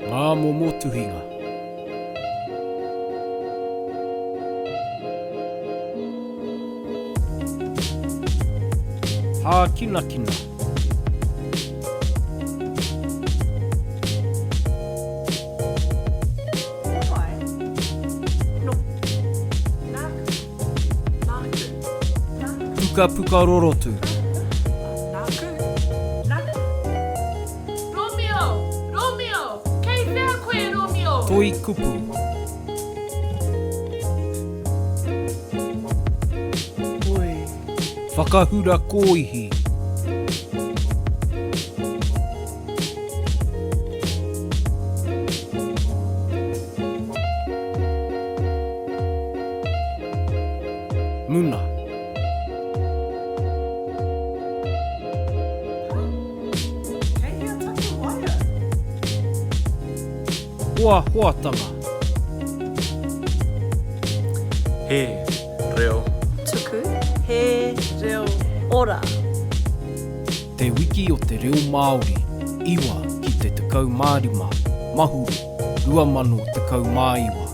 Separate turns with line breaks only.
ngā momo tuhinga. Hā kina kina. Puka puka rorotu.
Romeo! Kei whea koe, Romeo!
Toi kupu.
Oi.
Whakahura kōihi. Muna.
Kei hea tatu waia.
Hoa hoatanga.
He reo.
Tuku. He reo. Ora.
Te wiki o te reo Māori. Iwa ki te 15 Mahuru. 2019.